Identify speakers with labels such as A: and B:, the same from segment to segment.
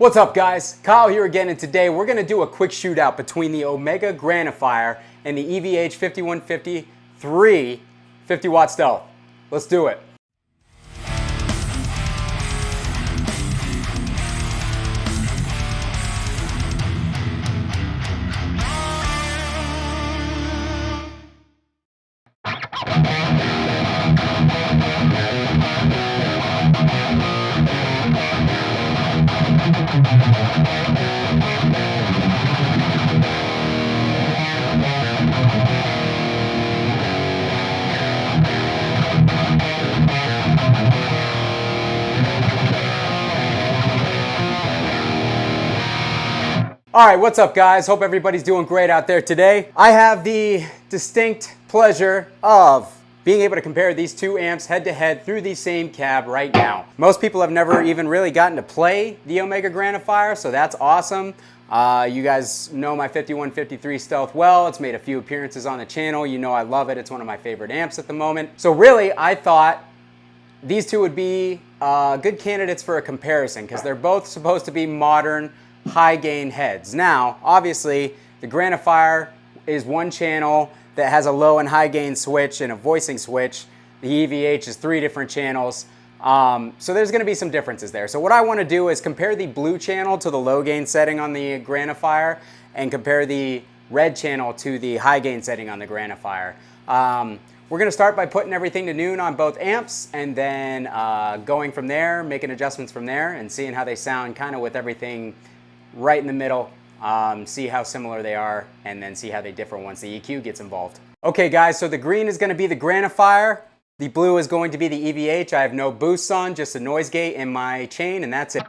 A: What's up guys? Kyle here again, and today we're going to do a quick shootout between the Omega Granophyre and the EVH 5153 50 watt stealth. Let's do it. All right, what's up guys? Hope everybody's doing great out there today. I have the distinct pleasure of being able to compare these two amps head to head through the same cab right now. Most people have never even really gotten to play the Omega Granophyre, so that's awesome. You guys know my 5153 Stealth well. It's made a few appearances on the channel. You know I love it. It's one of my favorite amps at the moment. So really, I thought these two would be good candidates for a comparison because they're both supposed to be modern, high gain heads. Now, obviously, the Granophyre is one channel that has a low and high gain switch and a voicing switch. The EVH is 3 different channels. So there's going to be some differences there. So what I want to do is compare the blue channel to the low gain setting on the Granophyre and compare the red channel to the high gain setting on the Granophyre. We're going to start by putting everything to noon on both amps and then going from there, making adjustments from there and seeing how they sound kind of with everything right in the middle, see how similar they are, and then see how they differ once the EQ gets involved. Okay guys, so the green is going to be the Granophyre, the blue is going to be the EVH. I have no boosts on, just a noise gate in my chain, and that's it.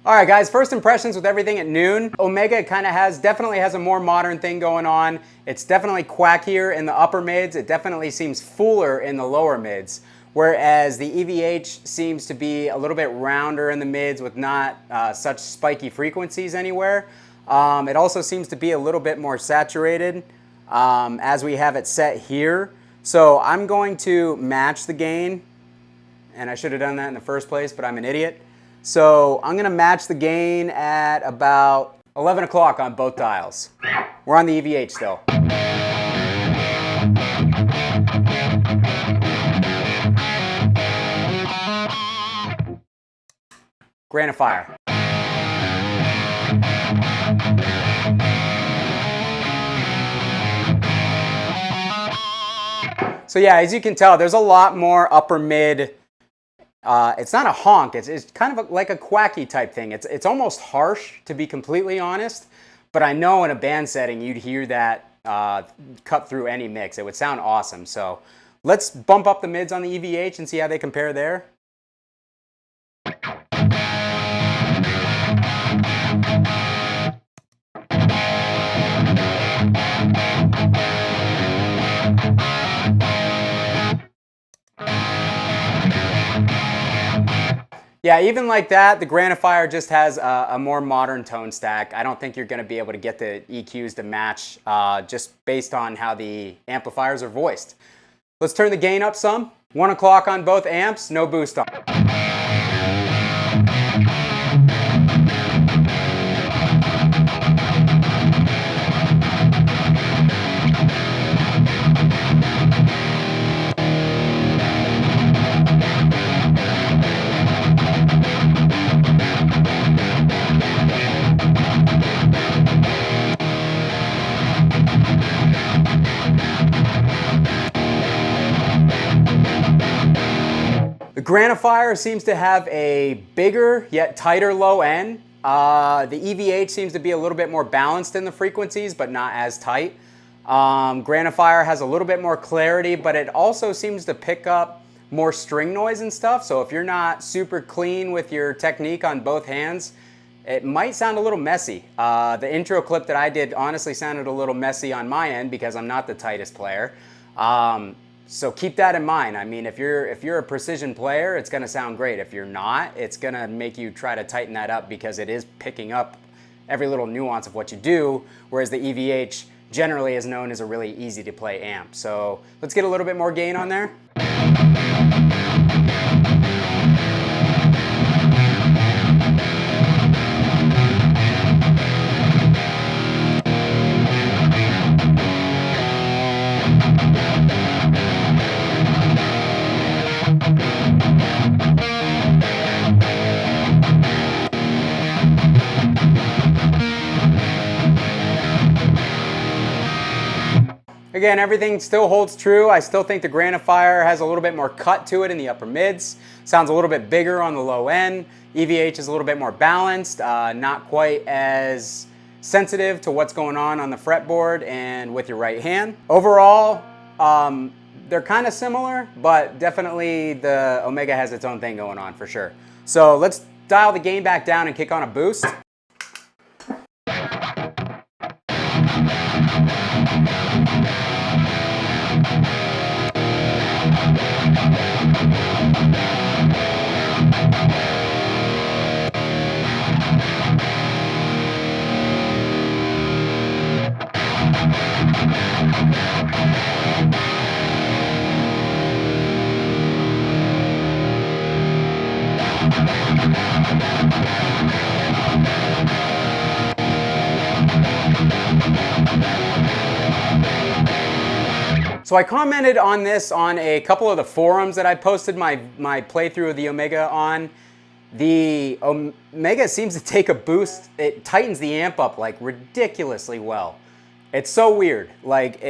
A: All right guys, first impressions with everything at noon. Omega definitely has a more modern thing going on. It's definitely quackier in the upper mids. It definitely seems fuller in the lower mids. Whereas the EVH seems to be a little bit rounder in the mids with not such spiky frequencies anywhere. It also seems to be a little bit more saturated as we have it set here. So I'm going to match the gain, and I should have done that in the first place, but I'm an idiot. So I'm going to match the gain at about 11 o'clock on both dials. We're on the EVH still. Granophyre. So yeah, as you can tell, there's a lot more upper mid. It's not a honk, it's kind of like a quacky type thing. It's almost harsh, to be completely honest, but I know in a band setting you'd hear that cut through any mix. It would sound awesome. So let's bump up the mids on the EVH and see how they compare there. Yeah, even like that, the Granophyre just has a more modern tone stack. I don't think you're going to be able to get the EQs to match just based on how the amplifiers are voiced. Let's turn the gain up some. 1 o'clock on both amps, no boost on. The Granophyre seems to have a bigger yet tighter low end. The EVH seems to be a little bit more balanced in the frequencies, but not as tight. Granophyre has a little bit more clarity, but it also seems to pick up more string noise and stuff. So if you're not super clean with your technique on both hands, it might sound a little messy. The intro clip that I did honestly sounded a little messy on my end because I'm not the tightest player. So keep that in mind. I mean, if you're a precision player, it's going to sound great. If you're not, it's going to make you try to tighten that up because it is picking up every little nuance of what you do, whereas the EVH generally is known as a really easy to play amp. So let's get a little bit more gain on there. Again, everything still holds true. I still think the Granophyre has a little bit more cut to it in the upper mids. Sounds a little bit bigger on the low end. EVH is a little bit more balanced, not quite as sensitive to what's going on the fretboard and with your right hand. Overall, they're kind of similar, but definitely the Omega has its own thing going on for sure. So let's dial the gain back down and kick on a boost. So I commented on this on a couple of the forums that I posted my playthrough of the Omega on. The Omega seems to take a boost. It tightens the amp up like ridiculously well. It's so weird. Like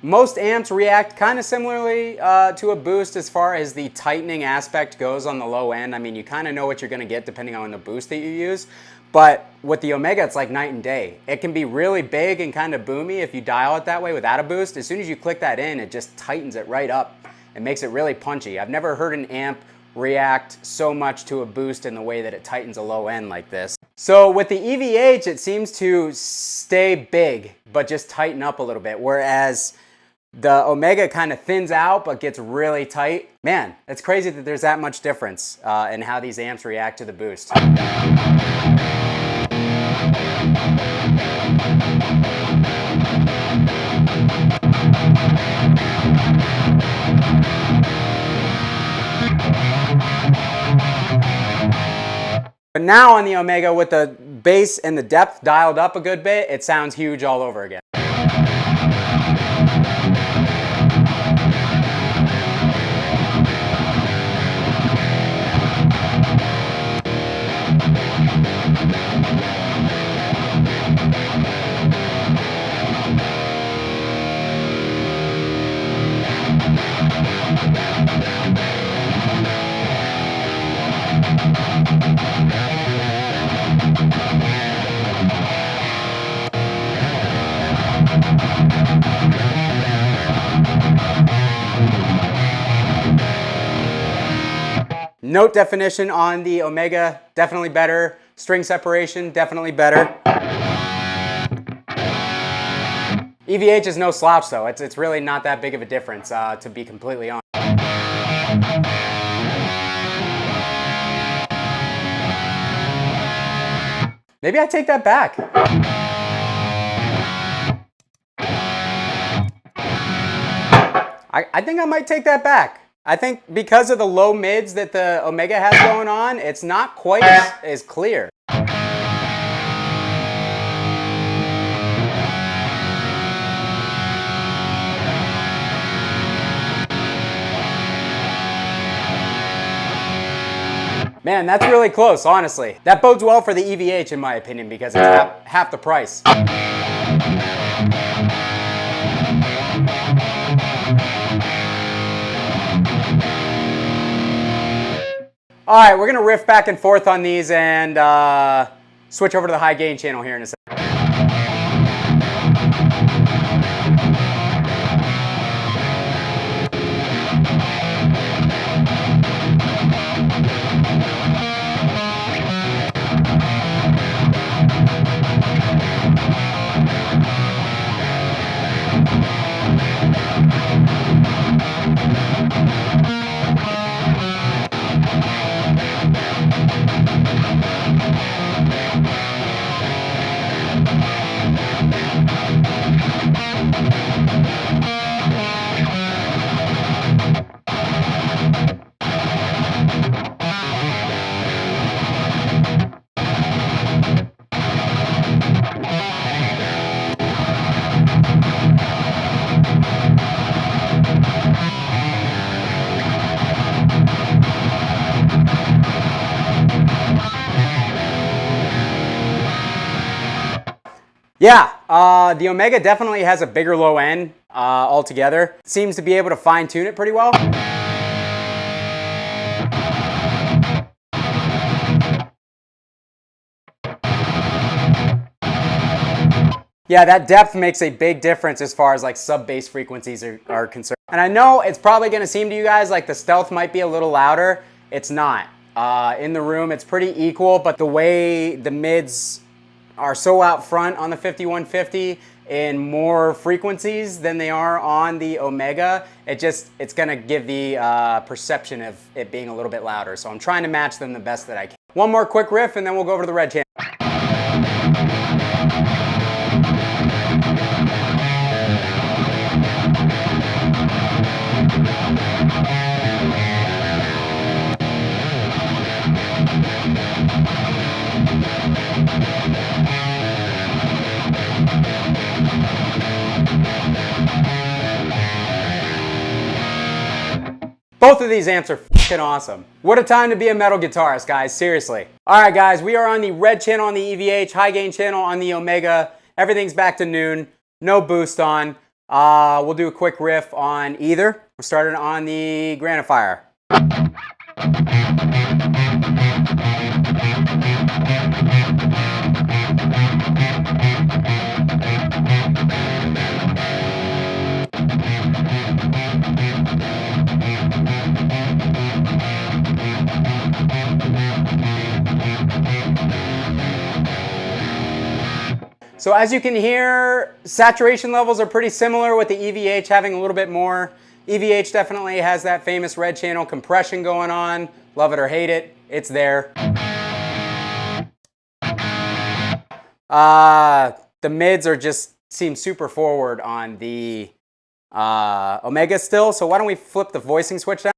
A: most amps react kind of similarly to a boost as far as the tightening aspect goes on the low end. I mean, you kind of know what you're going to get depending on the boost that you use. But with the Omega, it's like night and day. It can be really big and kind of boomy if you dial it that way without a boost. As soon as you click that in, it just tightens it right up and makes it really punchy. I've never heard an amp react so much to a boost in the way that it tightens a low end like this. So with the EVH, it seems to stay big, but just tighten up a little bit. Whereas the Omega kind of thins out, but gets really tight. Man, it's crazy that there's that much difference in how these amps react to the boost. But now on the Omega, with the bass and the depth dialed up a good bit, it sounds huge all over again. Note definition on the Omega, definitely better. String separation, definitely better. EVH is no slouch though. It's really not that big of a difference, to be completely honest. Maybe I take that back. I think I might take that back. I think because of the low mids that the Omega has going on, it's not quite as clear. Man, that's really close, honestly. That bodes well for the EVH in my opinion because it's half the price. All right, we're gonna riff back and forth on these and switch over to the high gain channel here in a second. Yeah, the Omega definitely has a bigger low end altogether. Seems to be able to fine tune it pretty well. Yeah, that depth makes a big difference as far as like sub-bass frequencies are concerned. And I know it's probably gonna seem to you guys like the stealth might be a little louder. It's not. In the room, it's pretty equal, but the way the mids are so out front on the 5150 in more frequencies than they are on the Omega, it's gonna give the perception of it being a little bit louder. So I'm trying to match them the best that I can. One more quick riff and then we'll go over to the red channel. Both of these amps are fucking awesome. What a time to be a metal guitarist, guys, seriously. All right, guys, we are on the red channel on the EVH, high gain channel on the Omega. Everything's back to noon, no boost on. We'll do a quick riff on either. We're starting on the Granophyre. So as you can hear, saturation levels are pretty similar with the EVH having a little bit more. EVH definitely has that famous red channel compression going on. Love it or hate it, it's there. The mids seem super forward on the Omega still, so why don't we flip the voicing switch down?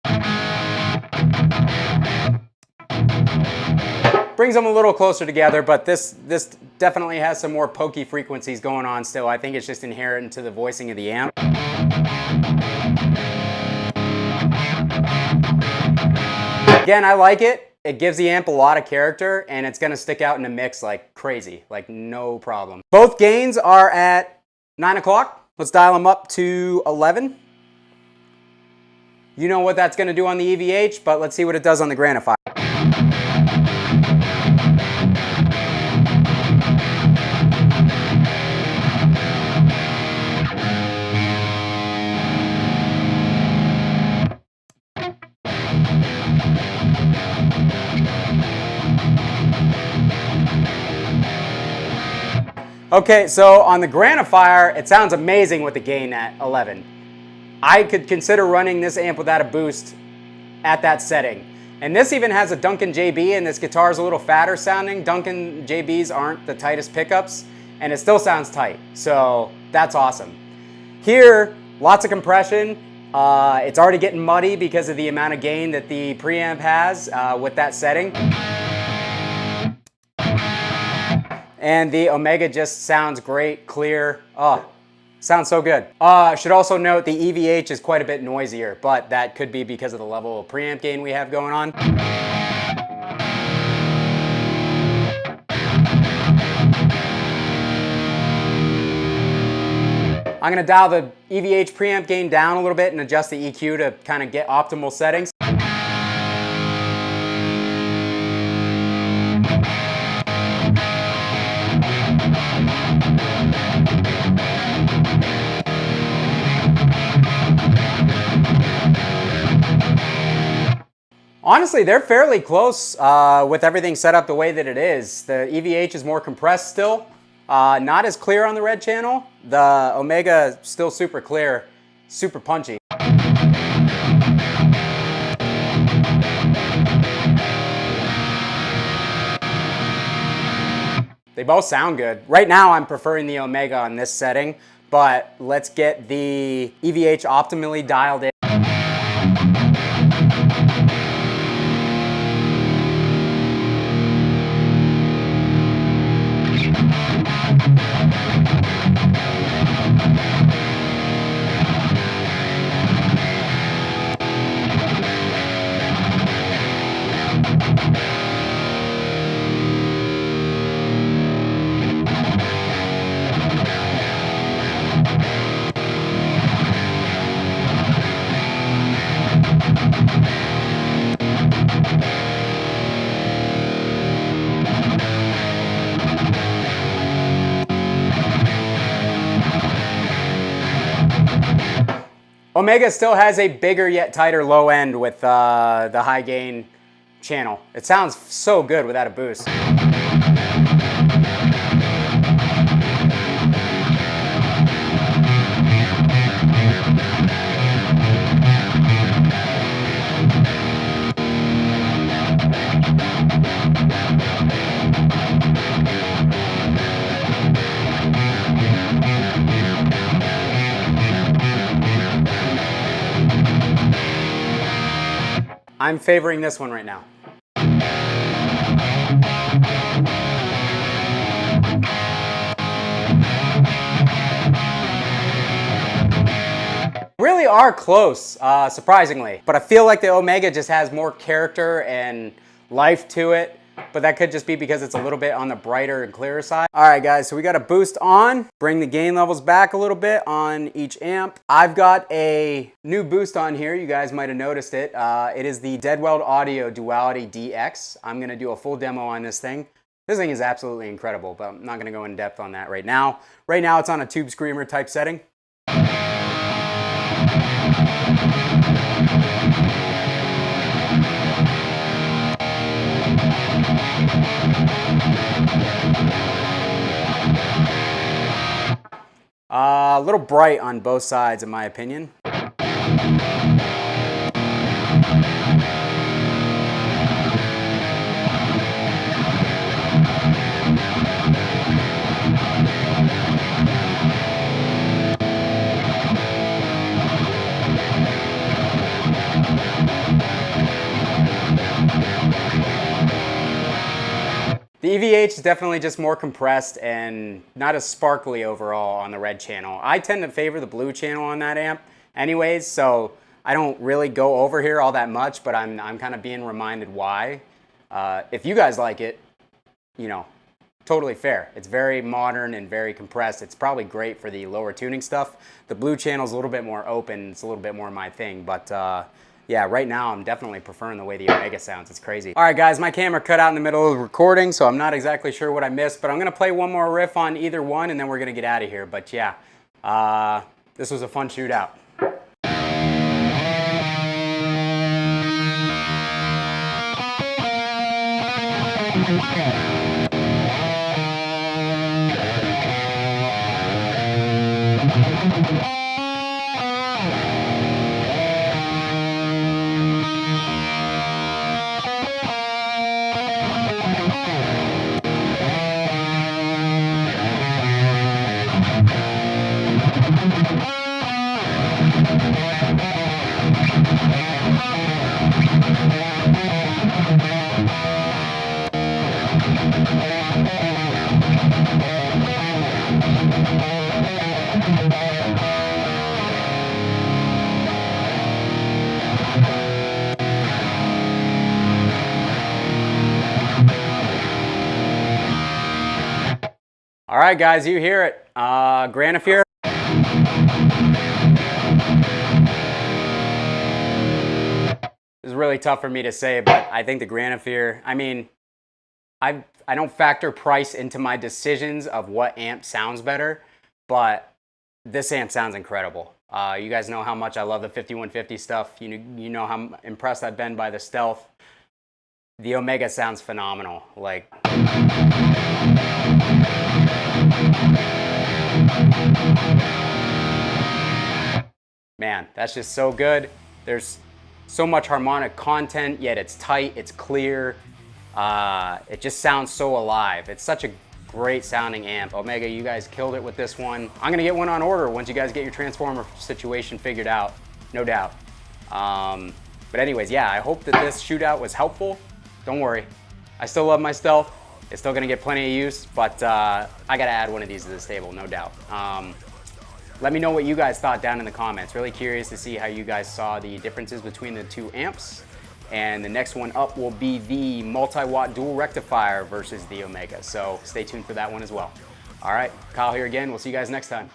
A: Brings them a little closer together, but this definitely has some more pokey frequencies going on still. I think it's just inherent to the voicing of the amp. Again, I like it. It gives the amp a lot of character, and it's gonna stick out in a mix like crazy, like no problem. Both gains are at 9 o'clock. Let's dial them up to 11. You know what that's gonna do on the EVH, but let's see what it does on the Granophyre. Okay, so on the Granophyre, it sounds amazing with the gain at 11. I could consider running this amp without a boost at that setting. And this even has a Duncan JB, and this guitar is a little fatter sounding. Duncan JBs aren't the tightest pickups, and it still sounds tight. So that's awesome. Here, lots of compression. It's already getting muddy because of the amount of gain that the preamp has with that setting. And the Omega just sounds great, clear. Oh, sounds so good. Should also note the EVH is quite a bit noisier, but that could be because of the level of preamp gain we have going on. I'm gonna dial the EVH preamp gain down a little bit and adjust the EQ to kind of get optimal settings. Honestly, they're fairly close with everything set up the way that it is. The EVH is more compressed still, not as clear on the red channel. The Omega is still super clear, super punchy. They both sound good. Right now, I'm preferring the Omega on this setting, but let's get the EVH optimally dialed in. Omega still has a bigger yet tighter low end with the high gain channel. It sounds so good without a boost. I'm favoring this one right now. Really are close, surprisingly. But I feel like the Omega just has more character and life to it. But that could just be because it's a little bit on the brighter and clearer side. All right, guys, so we got a boost on. Bring the gain levels back a little bit on each amp. I've got a new boost on here. You guys might have noticed it. It is the Deadweld Audio Duality DX. I'm gonna do a full demo on this thing. This thing is absolutely incredible, but I'm not gonna go in depth on that right now. Right now, it's on a tube screamer type setting. A little bright on both sides, in my opinion. The EVH is definitely just more compressed and not as sparkly overall on the red channel. I tend to favor the blue channel on that amp anyways, so I don't really go over here all that much, but I'm kind of being reminded why. If you guys like it, you know, totally fair. It's very modern and very compressed. It's probably great for the lower tuning stuff. The blue channel is a little bit more open. It's a little bit more my thing, but yeah, right now I'm definitely preferring the way the Omega sounds. It's crazy. All right, guys, my camera cut out in the middle of the recording, so I'm not exactly sure what I missed, but I'm gonna play one more riff on either one, and then we're gonna get out of here. But yeah, this was a fun shootout. All right, guys, you hear it. Granophyre. This is really tough for me to say, but I think the Granophyre, I mean, I don't factor price into my decisions of what amp sounds better, but this amp sounds incredible. You guys know how much I love the 5150 stuff. You know how impressed I've been by the Stealth. The Omega sounds phenomenal. Like, man, that's just so good. There's so much harmonic content, yet it's tight, it's clear. It just sounds so alive. It's such a great sounding amp. Omega, you guys killed it with this one. I'm gonna get one on order once you guys get your transformer situation figured out, no doubt. But anyways, yeah, I hope that this shootout was helpful. Don't worry, I still love my Stealth. It's still gonna get plenty of use, but I gotta add one of these to this table, no doubt. Let me know what you guys thought down in the comments. Really curious to see how you guys saw the differences between the two amps. And the next one up will be the multi-watt dual rectifier versus the Omega. So stay tuned for that one as well. All right, Kyle here again. We'll see you guys next time.